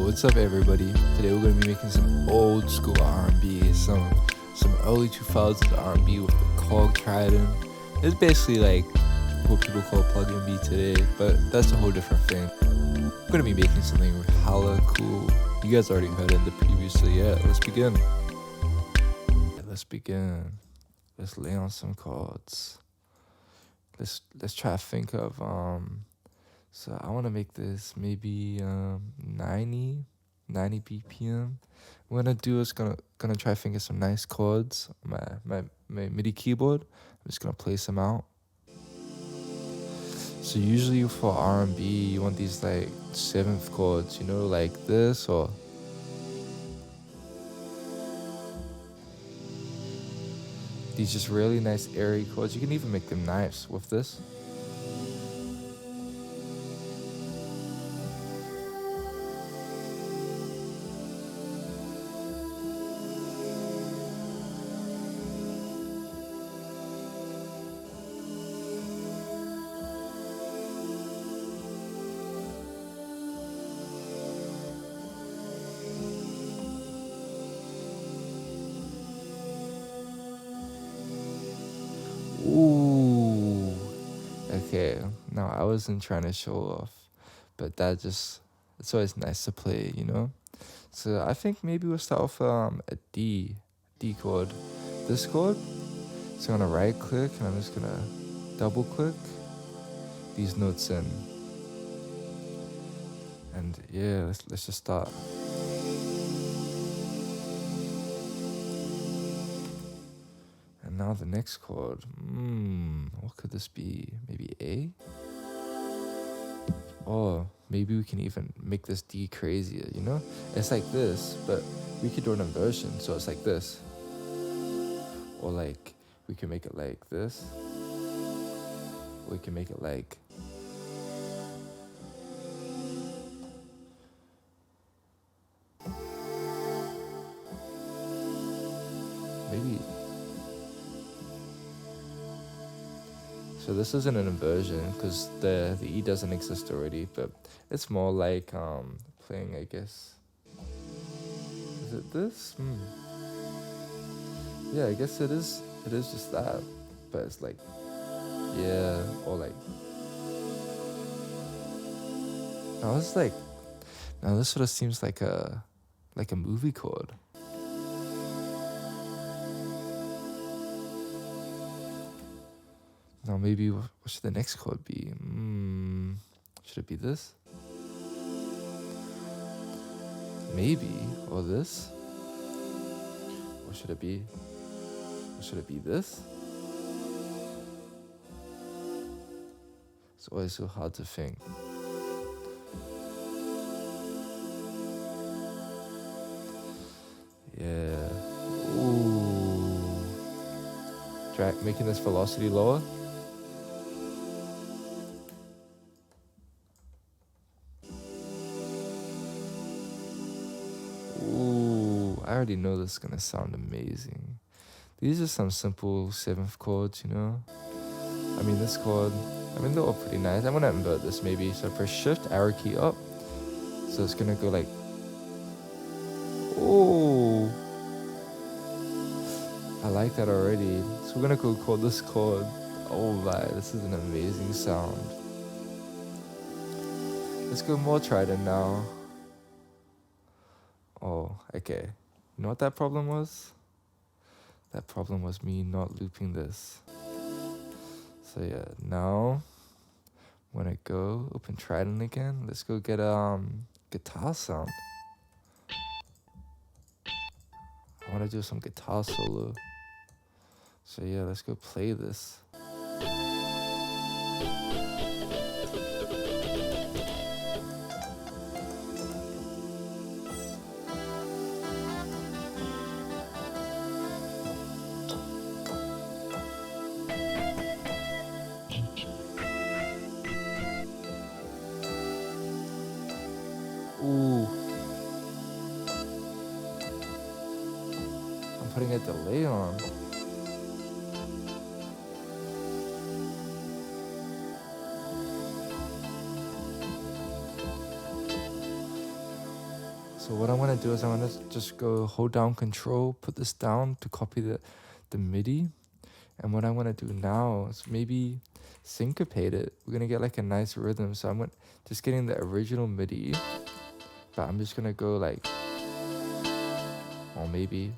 What's up, everybody? Today we're gonna be making some old school R&B, some early 2000s R&B with the Korg Triton. It's basically like what people call plug-in beat today, but that's a whole different thing. We're gonna be making something hella cool. You guys already heard it in the preview, so yeah, let's begin. Let's lay on some chords. Let's try to think of so I want to make this maybe 90 BPM. What I'm gonna do is gonna try to think of some nice chords on my MIDI keyboard. I'm just gonna play some out. So usually for R&B, you want these like 7th chords, you know, like this, or these just really nice airy chords. You can even make them nice with this. Ooh. Okay, now I wasn't trying to show off, but it's always nice to play, you know? So I think maybe we'll start with a D chord. This chord, so I'm gonna right click and I'm just gonna double click these notes in. And yeah, let's just start. And now the next chord, what could this be? Maybe A? Or maybe we can even make this D crazier, you know? It's like this, but we could do an inversion, so it's like this. Or like, we can make it like this. Or we can make it like... maybe... So this isn't an inversion because the E doesn't exist already, but it's more like playing, I guess. Is it this? Yeah, I guess it is. It is just that, but it's like, yeah, or like. Now this sort of seems like a movie chord. Now maybe what should the next chord be? Should it be this? Maybe, or this? Or should it be? Or should it be this? It's always so hard to think. Yeah. Ooh. Try making this velocity lower. I already know this is gonna sound amazing. These are some simple 7th chords, you know? I mean, this chord, they're all pretty nice. I'm gonna invert this maybe. So press shift, arrow key up. So it's gonna go like, oh, I like that already. So we're gonna go chord this chord. Oh my, this is an amazing sound. Let's go more Triton now. Oh, okay. You know what that problem was? That problem was me not looping this. So yeah, now when I go open Triton again, let's go get a guitar sound. I want to do some guitar solo. So yeah, let's go play this. Ooh. I'm putting a delay on. So what I want to do is I want to just go hold down Control, put this down to copy the MIDI. And what I want to do now is maybe syncopate it. We're going to get like a nice rhythm. So I'm just getting the original MIDI, but I'm just going to go like, or maybe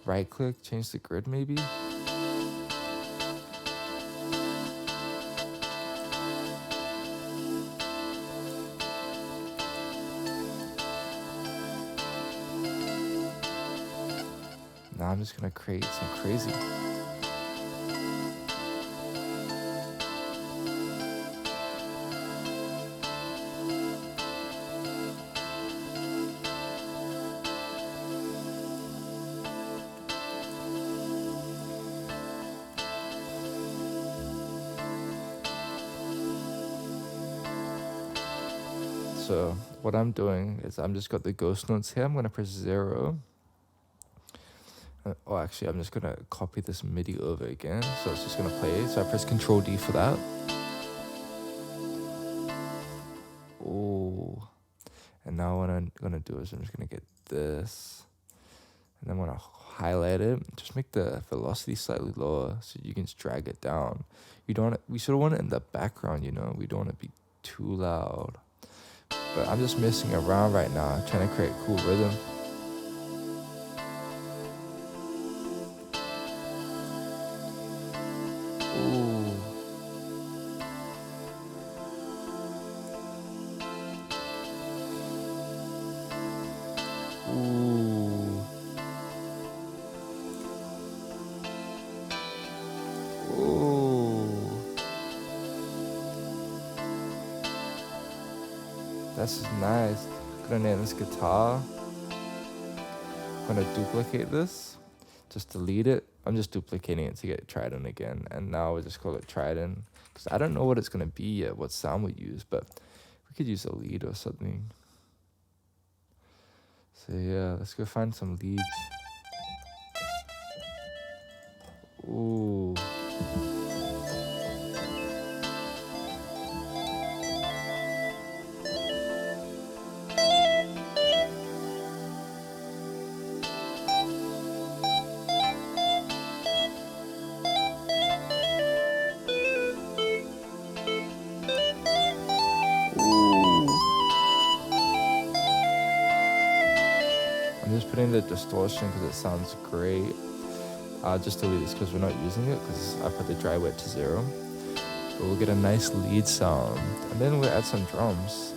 right click, change the grid maybe. Now I'm just gonna create some crazy. So what I'm doing is I'm just got the ghost notes here. I'm gonna press 0. Oh, actually, I'm just gonna copy this MIDI over again. So it's just gonna play. So I press Control D for that. Oh, and now what I'm gonna do is I'm just gonna get this, and then I'm gonna highlight it. Just make the velocity slightly lower so you can just drag it down. We sort of want it in the background, you know. We don't want to be too loud. But I'm just messing around right now, trying to create cool rhythm. Ooh. Ooh. Ooh. That's just nice. Gonna name this guitar. Gonna duplicate this. Just delete it. I'm just duplicating it to get Triton again. And now we'll just call it Triton. Because I don't know what it's gonna be yet, what sound we use, but we could use a lead or something. So yeah, let's go find some leads. Ooh. I'm just putting the distortion because it sounds great. I'll just delete this because we're not using it because I put the dry wet to 0. But we'll get a nice lead sound. And then we'll add some drums.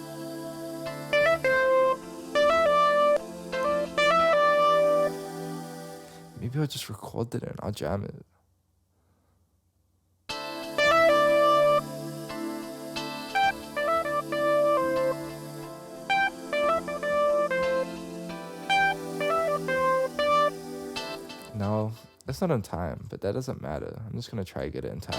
Maybe I'll just record it and I'll jam it. No, that's not on time, but that doesn't matter. I'm just gonna try to get it in time.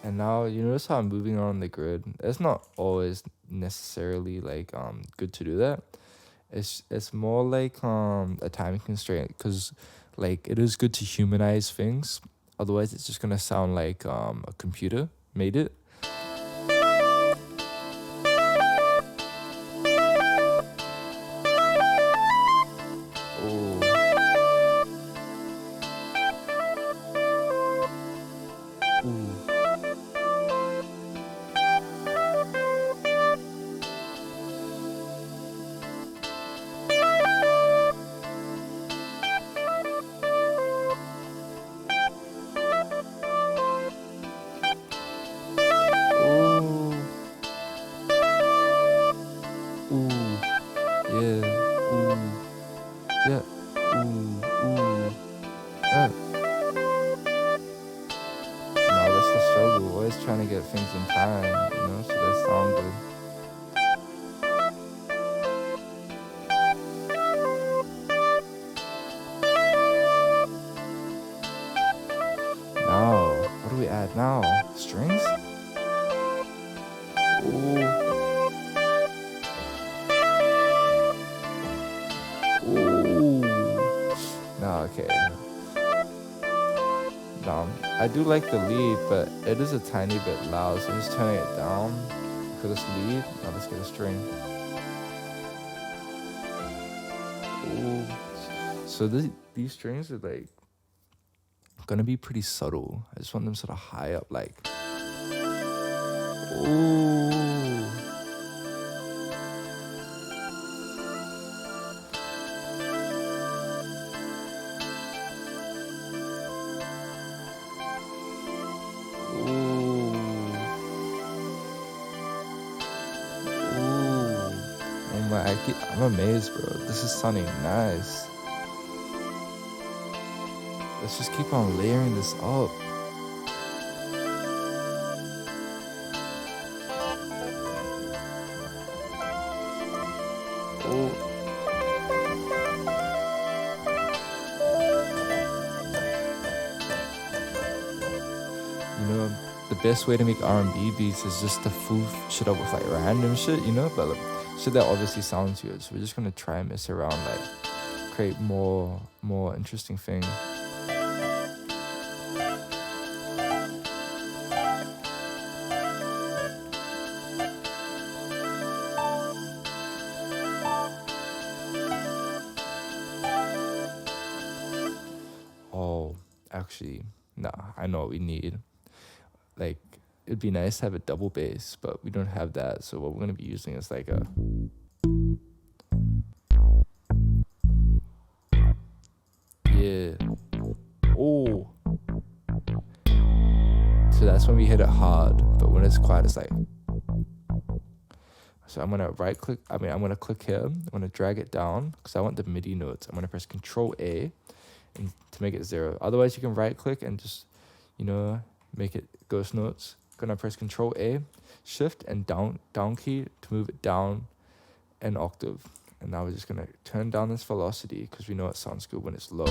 And now you notice how I'm moving on the grid. It's not always necessarily like good to do that. It's more like a timing constraint because like it is good to humanize things. Otherwise, it's just gonna sound like a computer made it. Oh. Ooh. Trying to get things in time, you know, so they sound good. Now, what do we add now? Strings? Ooh. Nah, okay. I do like the lead, but it is a tiny bit loud, so I'm just turning it down for this lead. Now let's get a string. Ooh. So these strings are like gonna be pretty subtle. I just want them sort of high up, like. Ooh. I'm amazed, bro. This is sounding nice. Let's just keep on layering this up. Oh. You know, the best way to make R&B beats is just to foof shit up with like random shit, you know? But like, shit that obviously sounds good. So we're just gonna try and mess around, like create more interesting things. Oh, actually, nah, I know what we need. Like, it'd be nice to have a double bass, but we don't have that. So what we're gonna be using is like a. Yeah. Oh. So that's when we hit it hard, but when it's quiet, it's like. So I'm gonna I'm gonna click here. I'm gonna drag it down because I want the MIDI notes. I'm gonna press Control A, and to make it 0. Otherwise, you can right click and just, you know, make it ghost notes. Gonna press Control A, Shift and down key to move it down an octave. And now we're just gonna turn down this velocity because we know it sounds good when it's low.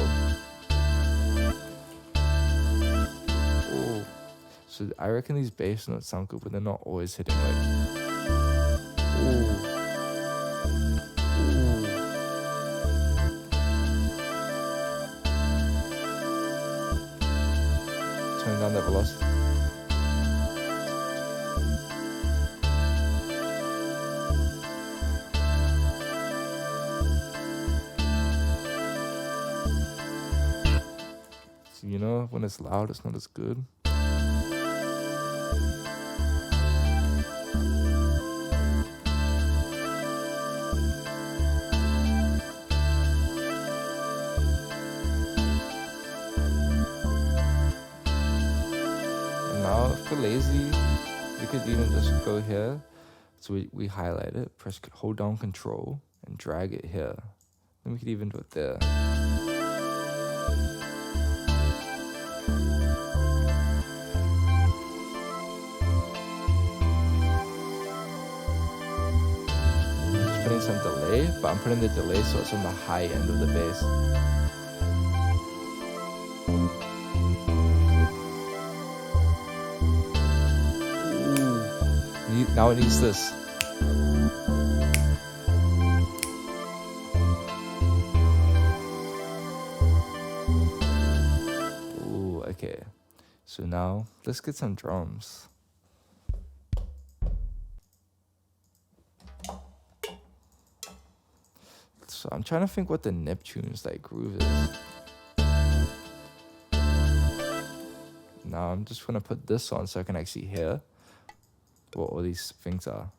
Oh, so I reckon these bass notes sound good, but they're not always hitting like. Ooh. Turn down that velocity. So, you know, when it's loud, it's not as good. Now, if we're lazy, we could even just go here. So we highlight it, hold down Control, and drag it here. Then we could even do it there. Just putting some delay, but I'm putting the delay so it's on the high end of the bass. Now it needs this. Ooh, okay. So now let's get some drums. So I'm trying to think what the Neptunes like groove is. Now I'm just gonna put this on so I can actually hear what all these things are.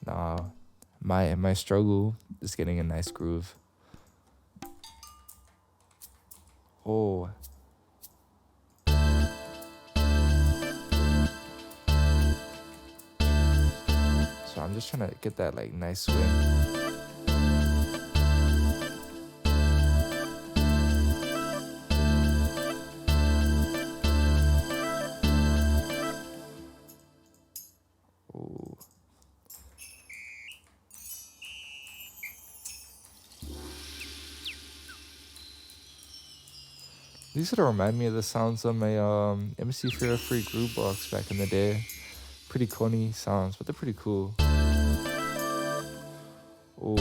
Now my struggle is getting a nice groove. Oh. So I'm just trying to get that like nice swing. These sort of remind me of the sounds on my MC4 free groove box back in the day. Pretty corny sounds, but they're pretty cool. Oh.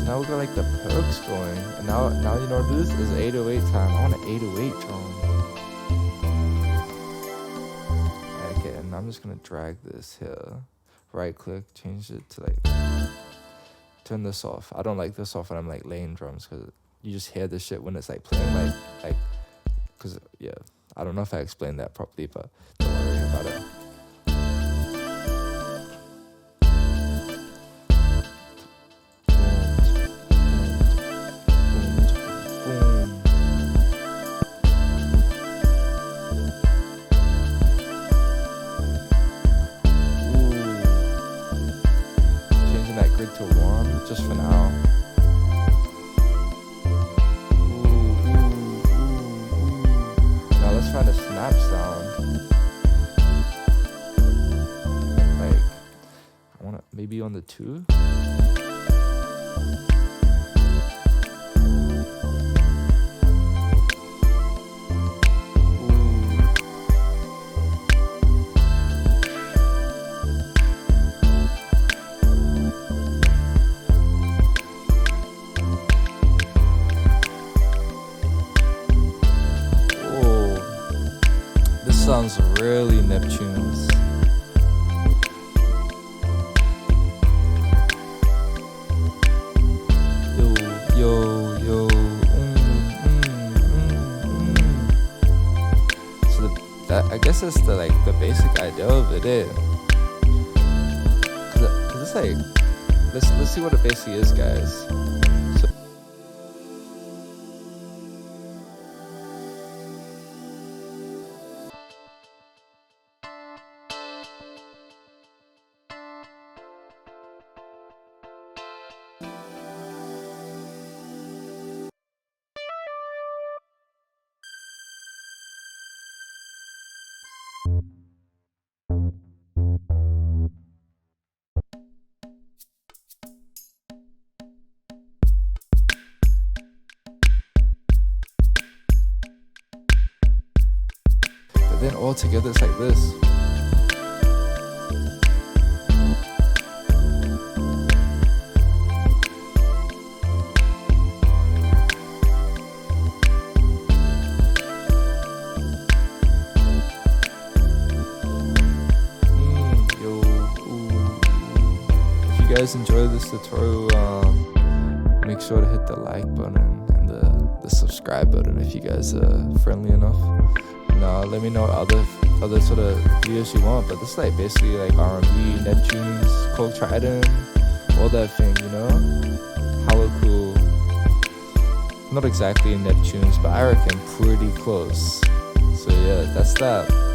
Now we got like the perks going, and now you know this is 808 time. I want an 808 drum. Okay, and I'm just gonna drag this here, right click, change it to like, turn this off. I don't like this off when I'm like laying drums, because you just hear the shit when it's like playing, like, cause yeah, I don't know if I explained that properly, but don't worry about it. To 1 just for now. Now let's find a snap sound. Like, I wanna maybe on the 2. Sounds really Neptunes. Yo. So that I guess that's the like the basic idea of it. Cause it's like let's see what it basically is, guys. But then all together it's like this. If you guys enjoy this tutorial, make sure to hit the like button and the subscribe button if you guys are friendly enough. And let me know other sort of videos you want. But this is like basically like RnB, Neptunes, Korg Triton, all that thing, you know? Hella cool. Not exactly Neptunes, but I reckon pretty close. So yeah, that's that.